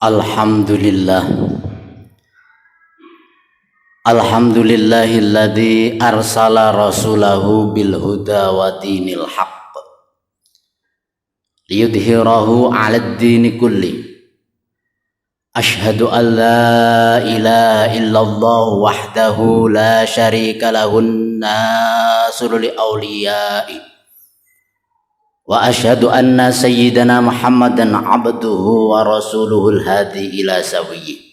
Alhamdulillah. Alhamdulillahilladzi arsala rasulahu bil huda wa dinil haqq liyudhhirahu 'alad dini kulli. Asyhadu an la ilaha illallah wahdahu la syarika lahun nasrul awliya'i. Wa asyhadu anna sayyidana Muhammadan abduhu wa rasuluhul hadi ila sawiyyi.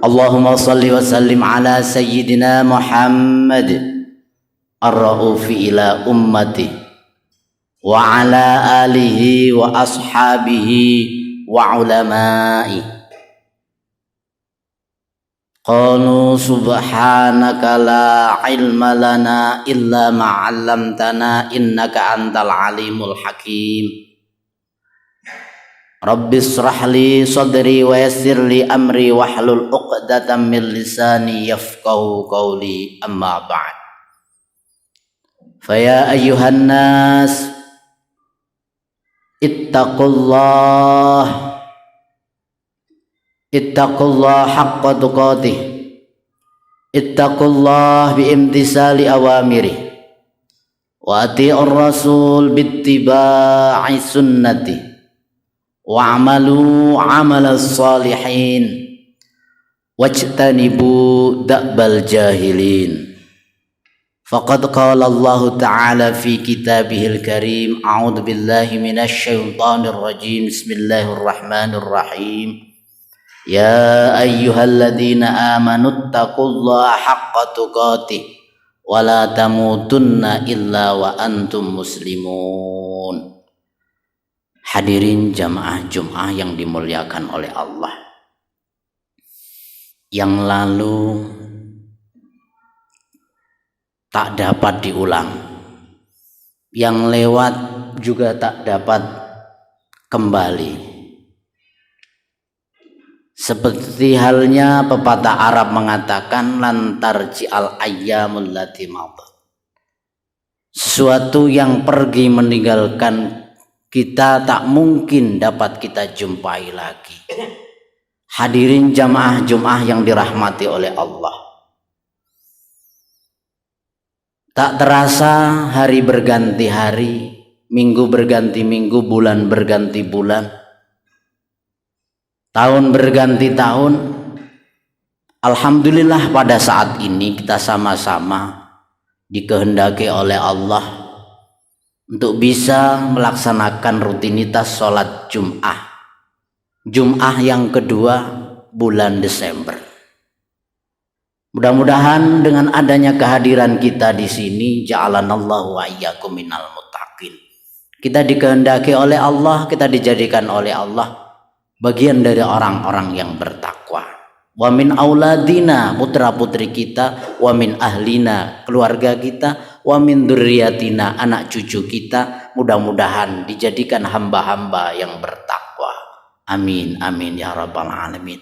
Allahumma salli wa sallim ala sayyidina Muhammad ar-ra'ufi ila ummati wa ala alihi wa ashabihi wa ulama'i. Qalu subhanaka la ilma lana illa ma 'allamtana innaka antal alimul hakim. Rabbi israh li sadri wa yassir li amri wahlul 'uqdatam min lisani yafqahu qawli, amma ba'd. Fa ya ayyuhan nas ittaqullah haqqa tuqatih. Ittaqullah biimtisali awamiri wa ati'ur rasul bittiba'i sunnati wa amalu amalas salihin wajtanibu da'bal jahilin. Faqad qala Allah ta'ala fi kitabihil karim, a'udzu billahi minasy syaithanir rajim, bismillahirrahmanirrahim. Ya ayyuhalladzina amanu taqullaha haqqa tuqatih wa la tamutunna illa wa antum muslimun. Hadirin jamaah Jum'ah yang dimuliakan oleh Allah. Yang lalu tak dapat diulang, yang lewat juga tak dapat kembali. Seperti halnya pepatah Arab mengatakan lantar ji'al ayyamul lati madat. Sesuatu yang pergi meninggalkan kita tak mungkin dapat kita jumpai lagi. Hadirin jamaah Jum'ah yang dirahmati oleh Allah. Tak terasa hari berganti hari, minggu berganti minggu, bulan berganti bulan, tahun berganti tahun. Alhamdulillah pada saat ini kita sama-sama dikehendaki oleh Allah untuk bisa melaksanakan rutinitas sholat Jum'ah. Jum'ah yang kedua bulan Desember. Mudah-mudahan dengan adanya kehadiran kita di sini, ja'alanallahu wa iyyakum minal muttaqin. Kita dikehendaki oleh Allah, kita dijadikan oleh Allah bagian dari orang-orang yang bertakwa. Wa min auladina, putra-putri kita, wa min ahlina, keluarga kita, wa min dzurriyyatina, anak cucu kita, mudah-mudahan dijadikan hamba-hamba yang bertakwa. Amin amin ya rabbal alamin.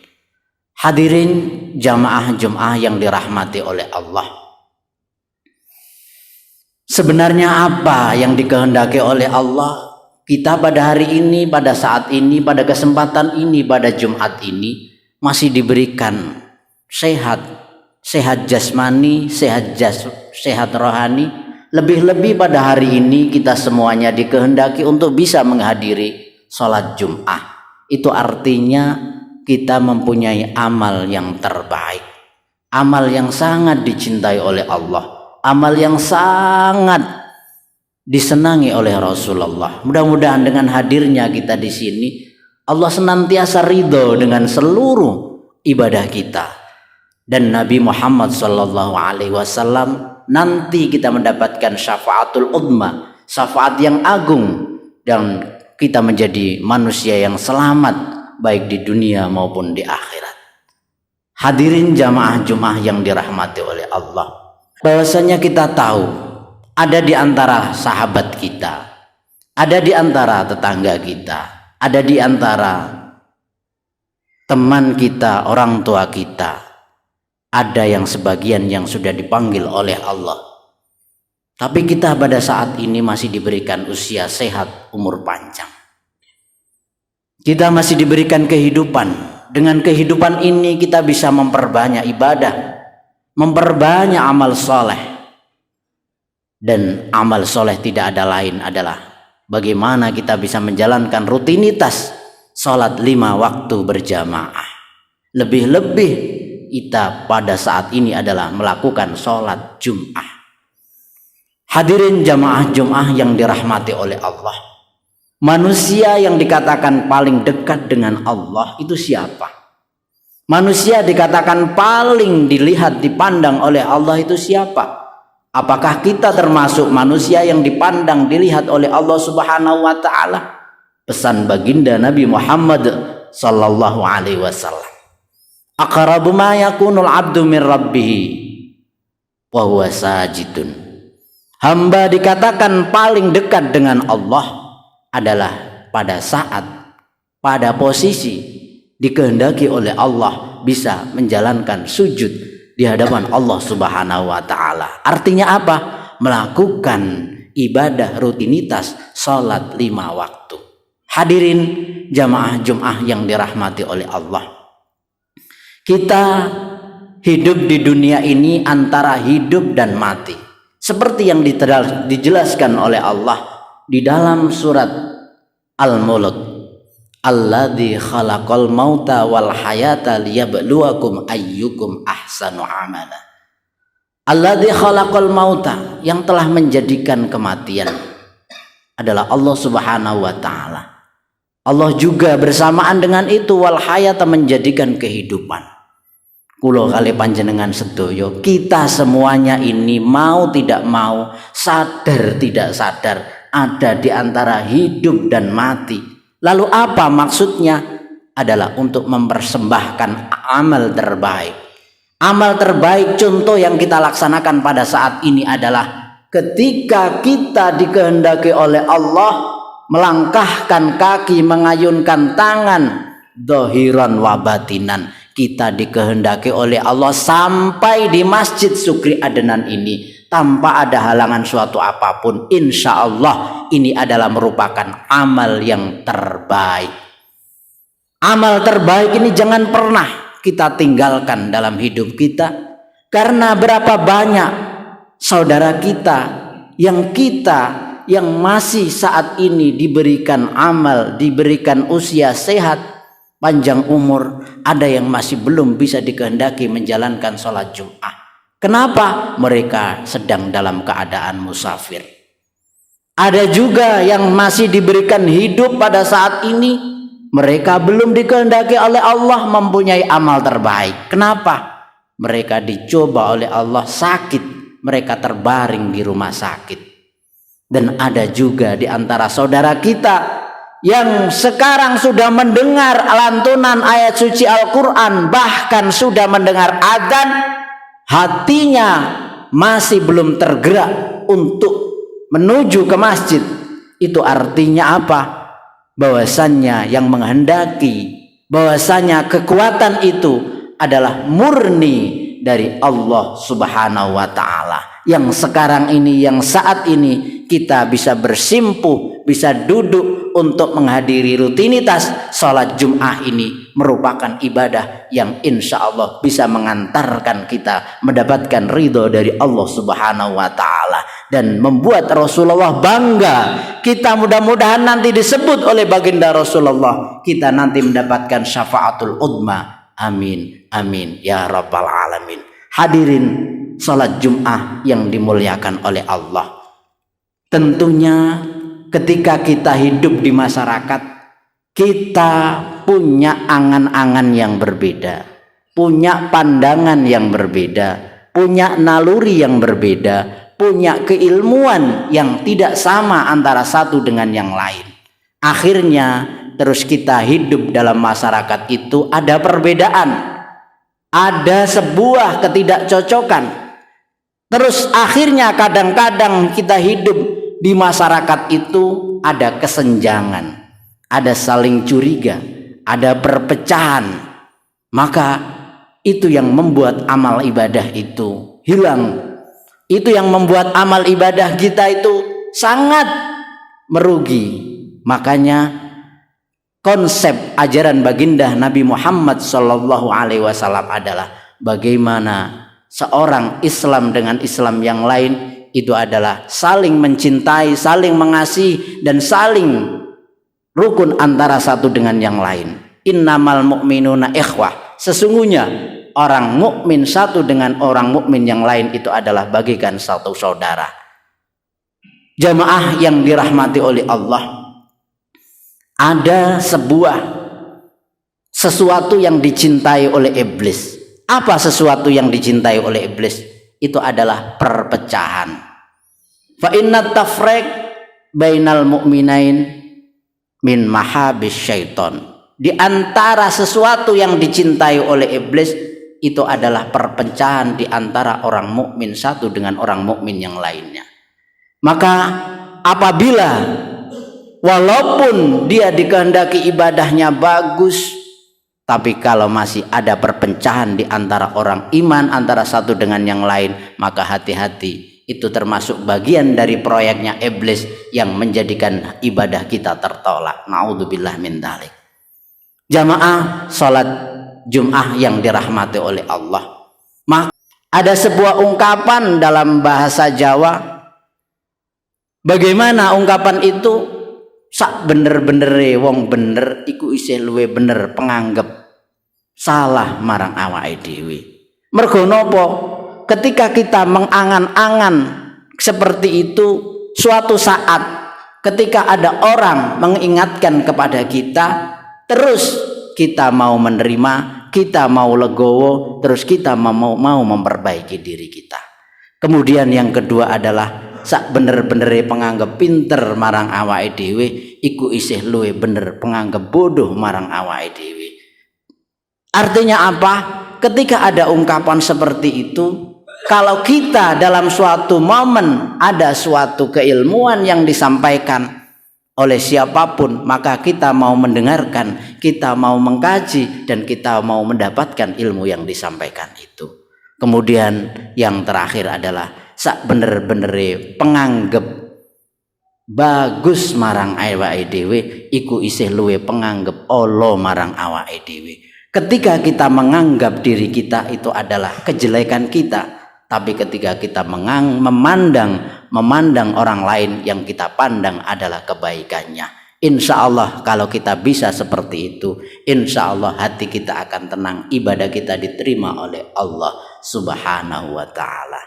Hadirin jamaah Jum'ah yang dirahmati oleh Allah. Sebenarnya apa yang dikehendaki oleh Allah? Kita pada hari ini, pada saat ini, pada kesempatan ini, pada Jumat ini masih diberikan sehat jasmani, sehat rohani. Lebih-lebih pada hari ini kita semuanya dikehendaki untuk bisa menghadiri sholat Jum'ah. Itu artinya kita mempunyai amal yang terbaik, amal yang sangat dicintai oleh Allah, amal yang sangat disenangi oleh Rasulullah. Mudah-mudahan dengan hadirnya kita di sini, Allah senantiasa ridho dengan seluruh ibadah kita. Dan Nabi Muhammad SAW nanti kita mendapatkan syafaatul udma, syafaat yang agung, dan kita menjadi manusia yang selamat baik di dunia maupun di akhirat. Hadirin jamaah Jum'ah yang dirahmati oleh Allah, bahwasanya kita tahu ada di antara sahabat kita, ada di antara tetangga kita, ada di antara teman kita, orang tua kita, ada yang sebagian yang sudah dipanggil oleh Allah. Tapi kita pada saat ini masih diberikan usia sehat, umur panjang. Kita masih diberikan kehidupan. Dengan kehidupan ini kita bisa memperbanyak ibadah, memperbanyak amal soleh. Dan amal soleh tidak ada lain adalah bagaimana kita bisa menjalankan rutinitas sholat 5 waktu berjamaah. Lebih-lebih kita pada saat ini adalah melakukan sholat Jum'ah. Hadirin jamaah Jum'ah yang dirahmati oleh Allah. Manusia yang dikatakan paling dekat dengan Allah itu siapa? Manusia dikatakan paling dilihat, dipandang oleh Allah itu siapa? Apakah kita termasuk manusia yang dipandang, dilihat oleh Allah Subhanahu wa taala? Pesan baginda Nabi Muhammad sallallahu alaihi wasallam. Aqrabu ma yakunul 'abdu min rabbih wa huwa sajidun. Hamba dikatakan paling dekat dengan Allah adalah pada saat, pada posisi dikehendaki oleh Allah bisa menjalankan sujud di hadapan Allah Subhanahu wa taala. Artinya apa? Melakukan ibadah rutinitas salat 5 waktu. Hadirin jamaah Jum'ah yang dirahmati oleh Allah. Kita hidup di dunia ini antara hidup dan mati. Seperti yang dijelaskan oleh Allah di dalam surat Al-Mulk, alladzi khalaqal mauta wal hayata liyabluwakum ayyukum ahsanu amala. Alladzi khalaqal mauta, yang telah menjadikan kematian adalah Allah Subhanahu wa taala. Allah juga bersamaan dengan itu wal hayata, menjadikan kehidupan. Kulo kali panjenengan sedoyo, kita semuanya ini mau tidak mau, sadar tidak sadar, ada di antara hidup dan mati. Lalu apa maksudnya? Adalah untuk mempersembahkan amal terbaik. Amal terbaik contoh yang kita laksanakan pada saat ini adalah ketika kita dikehendaki oleh Allah melangkahkan kaki, mengayunkan tangan, dhahiran wa batinan. Kita dikehendaki oleh Allah sampai di Masjid Sukri Adnan ini tanpa ada halangan suatu apapun. Insya Allah ini adalah merupakan amal yang terbaik. Amal terbaik ini jangan pernah kita tinggalkan dalam hidup kita. Karena berapa banyak saudara kita yang masih saat ini diberikan amal, diberikan usia sehat, panjang umur, ada yang masih belum bisa dikehendaki menjalankan sholat Jum'ah. Kenapa? Mereka sedang dalam keadaan musafir. Ada juga yang masih diberikan hidup pada saat ini, mereka belum dikehendaki oleh Allah mempunyai amal terbaik. Kenapa? Mereka dicoba oleh Allah sakit, mereka terbaring di rumah sakit. Dan ada juga di antara saudara kita yang sekarang sudah mendengar lantunan ayat suci Al-Quran, bahkan sudah mendengar adzan, hatinya masih belum tergerak untuk menuju ke masjid. Itu artinya apa? Bahwasannya yang menghendaki, bahwasannya kekuatan itu adalah murni dari Allah Subhanahu wa ta'ala. Yang sekarang ini, yang saat ini kita bisa bersimpuh, bisa duduk untuk menghadiri rutinitas sholat Jum'ah ini merupakan ibadah yang insya Allah bisa mengantarkan kita mendapatkan ridho dari Allah Subhanahu wa ta'ala dan membuat Rasulullah bangga. Kita mudah-mudahan nanti disebut oleh baginda Rasulullah, kita nanti mendapatkan syafaatul udma. Amin, amin ya rabbal alamin. Hadirin sholat Jum'ah yang dimuliakan oleh Allah, tentunya ketika kita hidup di masyarakat, kita punya angan-angan yang berbeda, punya pandangan yang berbeda, punya naluri yang berbeda, punya keilmuan yang tidak sama antara satu dengan yang lain. Akhirnya terus kita hidup dalam masyarakat itu ada perbedaan, ada sebuah ketidakcocokan. Terus akhirnya kadang-kadang kita hidup di masyarakat itu ada kesenjangan, ada saling curiga, ada perpecahan. Maka itu yang membuat amal ibadah itu hilang. Itu yang membuat amal ibadah kita itu sangat merugi. Makanya konsep ajaran baginda Nabi Muhammad Shallallahu Alaihi Wasallam adalah bagaimana seorang Islam dengan Islam yang lain itu adalah saling mencintai, saling mengasihi, dan saling rukun antara satu dengan yang lain. Innamal mu'minuna ikhwah. Sesungguhnya orang mukmin satu dengan orang mukmin yang lain itu adalah bagikan satu saudara. Jamaah yang dirahmati oleh Allah, ada sesuatu yang dicintai oleh iblis. Apa sesuatu yang dicintai oleh iblis? Itu adalah perpecahan. Fa inna tafriq bainal mu'minain min mahabis syaiton. Di antara sesuatu yang dicintai oleh iblis itu adalah perpecahan di antara orang mukmin satu dengan orang mukmin yang lainnya. Maka apabila walaupun dia dikehendaki ibadahnya bagus, tapi kalau masih ada perpecahan di antara orang iman antara satu dengan yang lain, maka hati-hati, itu termasuk bagian dari proyeknya iblis yang menjadikan ibadah kita tertolak. Naudzubillah min dzalik. Jamaah salat Jum'ah yang dirahmati oleh Allah. Maka ada sebuah ungkapan dalam bahasa Jawa. Bagaimana ungkapan itu? Sak bener-benere wong bener iku isih luwe bener penganggep salah marang awake dhewe. Mergo napa? Ketika kita mengangan-angan seperti itu, suatu saat ketika ada orang mengingatkan kepada kita, terus kita mau menerima, kita mau legowo, terus kita mau memperbaiki diri kita. Kemudian yang kedua adalah sak bener-benere penganggep pinter marang awake dhewe iku isih luwe bener penganggep bodoh marang awake dhewe. Artinya apa? Ketika ada ungkapan seperti itu, kalau kita dalam suatu momen ada suatu keilmuan yang disampaikan oleh siapapun, maka kita mau mendengarkan, kita mau mengkaji, dan kita mau mendapatkan ilmu yang disampaikan itu. Kemudian yang terakhir adalah sak bener-benere penganggep bagus marang awake dhewe iku isih luwe penganggep ala marang awake dhewe. Ketika kita menganggap diri kita itu adalah kejelekan kita, tapi ketika kita memandang orang lain, yang kita pandang adalah kebaikannya. Insya Allah kalau kita bisa seperti itu, insya Allah hati kita akan tenang, ibadah kita diterima oleh Allah Subhanahu wa ta'ala.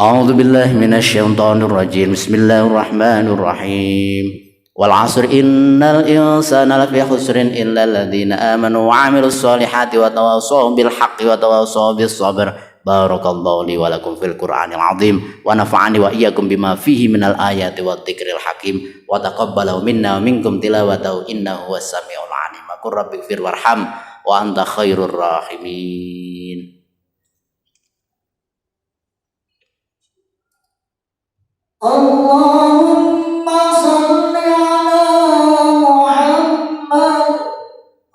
A'udzu billahi minasyaitonir rajim. Bismillahirrahmanirrahim. Wal 'asr innal insana lafi khusrin illa alladziina aamanu wa 'amilus shalihati wa tawassaw bil haqqi wa tawassaw bis sabr. Barakallahu li wa lakum fil Qur'anil 'azim wa nafa'ani wa iyyakum bima fihi minal ayati wat dzikril hakim wa taqabbalahu minna wa minkum tilawatahu innahu huwas samiul 'alim. Qur rabbighfir warham wa anta khairur rahimin. Allahumma shalli ala Muhammad.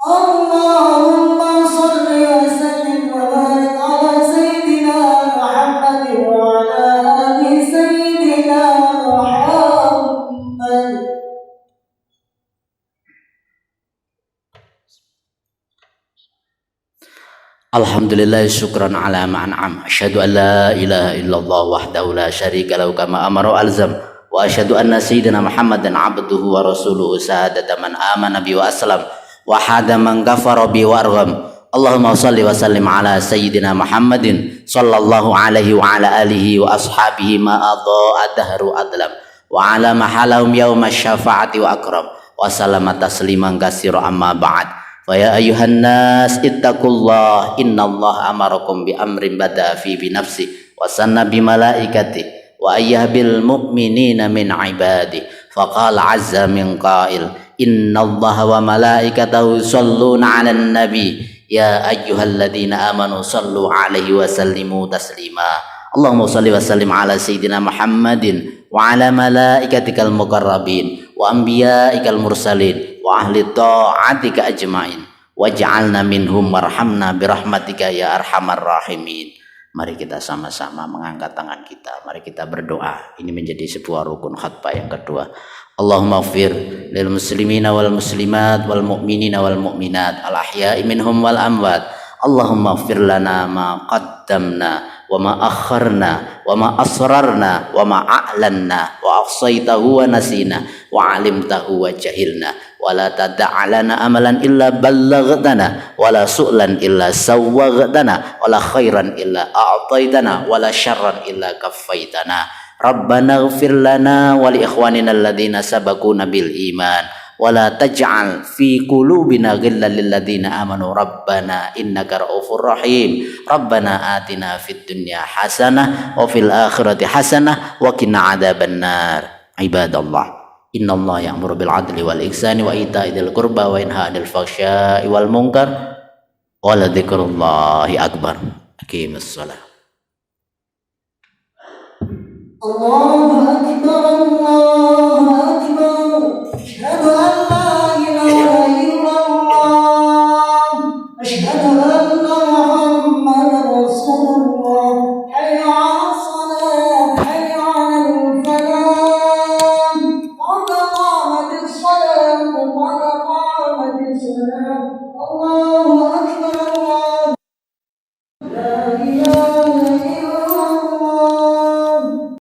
Allahumma shalli wa sallim wa barik ala sayyidina Muhammad wa ala ali sayyidina Muhammad. Alhamdulillah syukran ala ma'an'am. Asyhadu an la ilaha illallah wahdahu la syarika lahu kama amara alzam. Wa asyhadu anna sayyidina Muhammadan abduhu wa rasuluhu sadata man amana bi wa aslam wa hada man kafara bi wa arham. Allahumma shalli wa sallim ala sayyidina Muhammadin sallallahu alaihi wa ala alihi wa ashabihi ma adha'a dahru adlam wa ala mahalahum yawma syafa'ati wa akram wa sallama tasliman katsira amma ba'd. Wa ya ayyuhan nas ittaqullah innallaha amarakum bi amrin bada'a fi bi nafsi wa sanna bi malaikati wa ayyahbil mu'minina min ibadi faqala azza min qail innallaha wa malaikatahu yusholluna 'alan nabi ya ayyuhalladzina amanu shallu 'alaihi wa sallimu taslima. Allahumma shalli wa sallim ala sayyidina Muhammadin wa ala malaikatikal muqarrabin wa anbiya'ikal mursalin wa ahli ta'atika ajmain waj'alna minhum warhamna birahmatika ya arhamar rahimin. Mari kita sama-sama mengangkat tangan kita, mari kita berdoa. Ini menjadi sebuah rukun khutbah yang kedua. Allahumma ighfir lil muslimina wal muslimat wal mu'minina wal mu'minat al ahya'i minhum wal amwat. Allahumma ighfir lana ma qaddamna wa ma akharna wa ma asrarna wa ma a'lanna wa afsaytahu wa nasina wa alimtahu wa jahilna wa la tada'alana amalan illa ballaghtana wa la su'lan illa sawwaghtana wa la khairan illa a'taitana wa la syarran illa kaffaitana. Rabbana ighfir lana wa li ikhwanina alladhina sabaquna bil iman wa la taj'al fi qulubina ghillan lil ladzina amanu rabbana innaka ra'ufur rahim. Rabbana atina fid dunya hasanah wa fil akhirati hasanah wa qina adzabannar. Ibadallah, innallaha ya'muru bil 'adli wal ihsani wa ita'i dzil qurba wa yanha 'anil fahsya'i wal munkar wa la dzikrullahi akbar. Aqimus shalah. Allahu akbar, Allahu akbar. Asyhadu an la ilaha illallah. Asyhadu an